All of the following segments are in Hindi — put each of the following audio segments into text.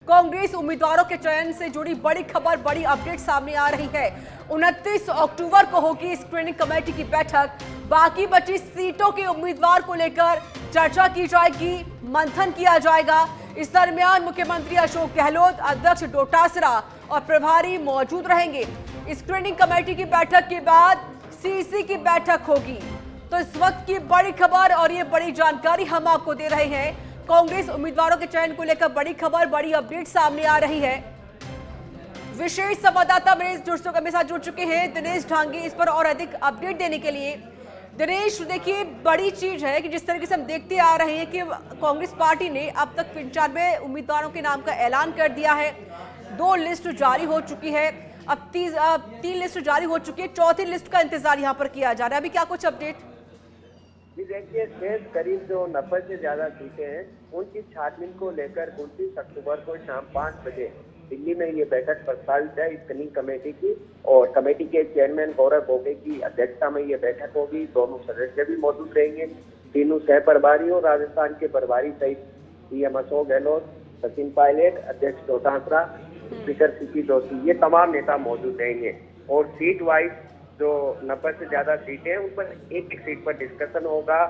कांग्रेस उम्मीदवारों के चयन से जुड़ी बड़ी खबर, बड़ी अपडेट सामने आ रही है। 29 अक्टूबर को होगी स्क्रीनिंग कमेटी की बैठक। बाकी बची सीटों के उम्मीदवार को लेकर चर्चा की जाएगी, मंथन किया जाएगा। इस दरमियान मुख्यमंत्री अशोक गहलोत, अध्यक्ष डोटासरा और प्रभारी मौजूद रहेंगे। स्क्रीनिंग कमेटी की बैठक के बाद सीसी की बैठक होगी। तो इस वक्त की बड़ी खबर और ये बड़ी जानकारी हम आपको दे रहे हैं। कांग्रेस उम्मीदवारों के चयन को लेकर बड़ी खबर, बड़ी अपडेट सामने आ रही है। विशेष संवाददाता मेरे साथ जुड़ चुके हैं दिनेश ढांगी, इस पर और अधिक अपडेट देने के लिए। दिनेश, देखिए बड़ी चीज है कि जिस तरीके से हम देखते आ रहे हैं कि कांग्रेस पार्टी ने अब तक 95 उम्मीदवारों के नाम का ऐलान कर दिया है। 2 लिस्ट जारी हो चुकी है, अब 3 लिस्ट जारी हो चुकी है, चौथी लिस्ट का इंतजार यहाँ पर किया जा रहा है। अभी क्या कुछ अपडेट? देखिए, शेष करीब जो 90 से ज्यादा सीटें हैं उनकी छानबीन को लेकर 29 अक्टूबर को शाम 5 बजे दिल्ली में ये बैठक प्रस्तावित है स्क्रीनिंग कमेटी की। और कमेटी के चेयरमैन गौरव बोबे की अध्यक्षता में ये बैठक होगी। दोनों सदस्य भी मौजूद रहेंगे, तीनों सह प्रभारी और राजस्थान के प्रभारी सहित सीएम अशोक गहलोत, सचिन पायलट, अध्यक्ष डोटासरा, स्पीकर सीपी जोशी, ये तमाम नेता मौजूद रहेंगे। और सीट वाइज जो 90 से ज्यादा सीटें हैं उन पर एक सीट पर डिस्कशन होगा।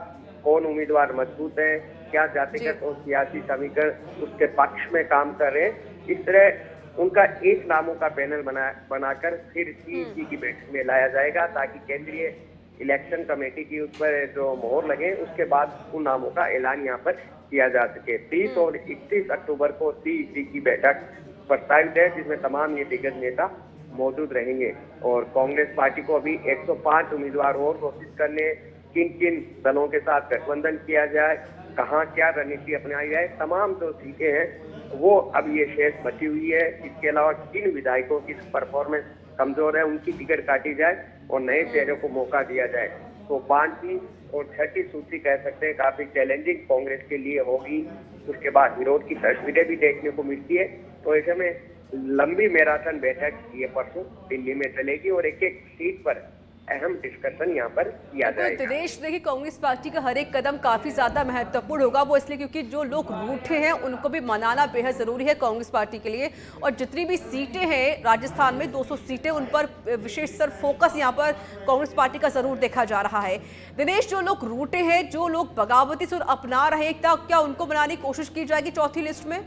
कौन उम्मीदवार मजबूत है, क्या जातिगत और सियासी समीकरण उसके पक्ष में काम कर रहे हैं, इस तरह उनका एक नामों का पैनल बनाकर फिर सीईसी की बैठक में लाया जाएगा, ताकि केंद्रीय इलेक्शन कमेटी की उस पर जो मोहर लगे उसके बाद उन नामों का ऐलान यहाँ पर किया जा सके। 30 और 31 अक्टूबर को सीईसी की बैठक प्रस्तावित है, जिसमें तमाम ये दिग्गज नेता मौजूद रहेंगे। और कांग्रेस पार्टी को अभी 105 उम्मीदवार और घोषित करने, किन किन दलों के साथ गठबंधन किया जाए, कहाँ क्या रणनीति अपनाई जाए, तमाम जो सीटें हैं वो अब ये शेष बची हुई है। इसके अलावा किन विधायकों की परफॉर्मेंस कमजोर है उनकी टिकट काटी जाए और नए चेहरों को मौका दिया जाए। तो 5वीं और 6ठी सूची कह सकते हैं काफी चैलेंजिंग कांग्रेस के लिए होगी। उसके बाद विरोध की तस्वीरें भी देखने को मिलती है। तो ऐसे में लंबी मैराथन बैठक ये परसों दिल्ली में चलेगी और एक एक सीट पर अहम डिस्कशन यहाँ पर किया जाएगा। दिनेश, देखिए कांग्रेस पार्टी का हर एक कदम काफी ज्यादा महत्वपूर्ण होगा, वो इसलिए क्योंकि जो लोग रूठे हैं उनको भी मनाना बेहद जरूरी है कांग्रेस पार्टी के लिए। और जितनी भी सीटें हैं राजस्थान में 200 सीटें, उन पर विशेष सर फोकस यहाँ पर कांग्रेस पार्टी का जरूर देखा जा रहा है। दिनेश, जो लोग रूठे हैं, जो लोग बगावती सुर अपना रहे हैं, क्या उनको बनाने की कोशिश की जाएगी चौथी लिस्ट में?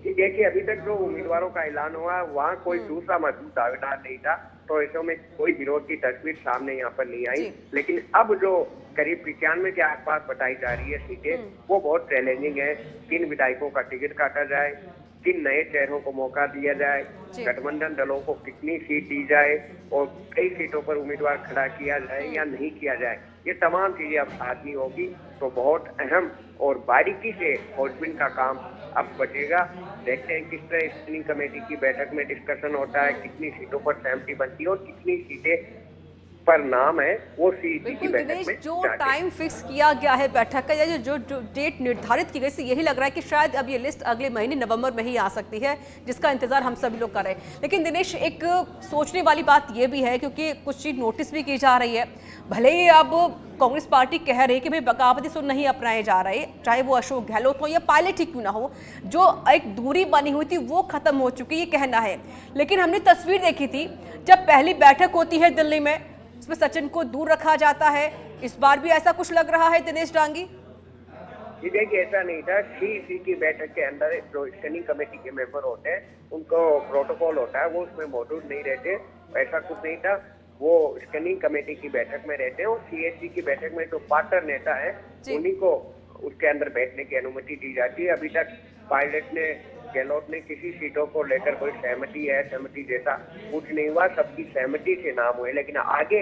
देखिए, अभी तक जो उम्मीदवारों का ऐलान हुआ वहाँ कोई दूसरा मजबूत दावेदार नहीं था, तो ऐसे में कोई विरोध की तस्वीर सामने यहाँ पर नहीं आई। लेकिन अब जो करीब 95 के आसपास बताई जा रही है सीटें, वो बहुत चैलेंजिंग है। किन विधायकों का टिकट काटा जाए, किन नए चेहरों को मौका दिया जाए, गठबंधन दलों को कितनी सीट दी जाए और कई सीटों पर उम्मीदवार खड़ा किया जाए या नहीं किया जाए, ये तमाम चीजें अब साधनी होगी। तो बहुत अहम और बारीकी से खोजबीन का काम अब बचेगा। देखते हैं किस तरह स्क्रीनिंग कमेटी की बैठक में डिस्कशन होता है, कितनी सीटों पर सहमति बनती है और कितनी सीटें पर नाम है वो सीईसी की बैठक में। जो टाइम फिक्स किया गया है बैठक का, या जो डेट निर्धारित की गई थी, यही लग रहा है कि शायद अब ये लिस्ट अगले महीने नवंबर में ही आ सकती है, जिसका इंतजार हम सभी लोग कर रहे हैं। लेकिन दिनेश, एक सोचने वाली बात ये भी है, क्योंकि कुछ चीज नोटिस भी की जा रही है। भले ही अब कांग्रेस पार्टी कह रही है कि भाई बगावती सुर नहीं अपनाए जा रहे, चाहे वो अशोक गहलोत हो या पायलट ही क्यों ना हो, जो एक दूरी बनी हुई थी वो खत्म हो चुकी, ये कहना है। लेकिन हमने तस्वीर देखी थी जब पहली बैठक होती है दिल्ली में, इसमें सचिन को दूर रखा जाता है। इस बार भी ऐसा कुछ लग रहा है दिनेश डांगी? जी देखिए, ऐसा नहीं था। सीईसी की बैठक के अंदर जो स्क्रीनिंग कमेटी के मेंबर होते हैं उनको प्रोटोकॉल होता है, वो उसमें मौजूद नहीं रहते, ऐसा कुछ नहीं था। वो स्क्रीनिंग कमेटी की बैठक में रहते हैं और सीईसी की बैठक में जो पार्टनर नेता है उन्हीं को उसके अंदर बैठने की अनुमति दी जाती है। अभी तक पायलट ने, गहलोत ने किसी सीटों को लेकर कोई सहमति जैसा कुछ नहीं हुआ, सबकी सहमति से नाम हुए। लेकिन आगे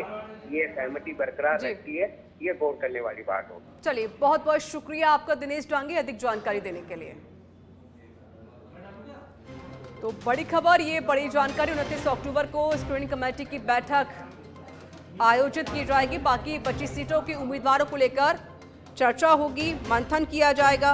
ये सहमति बरकरार रहती है, ये गौर करने वाली बात होगी। चलिए, बहुत बहुत शुक्रिया आपका दिनेश डांगी अधिक जानकारी देने के लिए। तो बड़ी खबर, ये बड़ी जानकारी, 29 अक्टूबर को स्क्रीनिंग कमेटी की बैठक आयोजित की जाएगी। बाकी 25 सीटों के उम्मीदवारों को लेकर चर्चा होगी, मंथन किया जाएगा।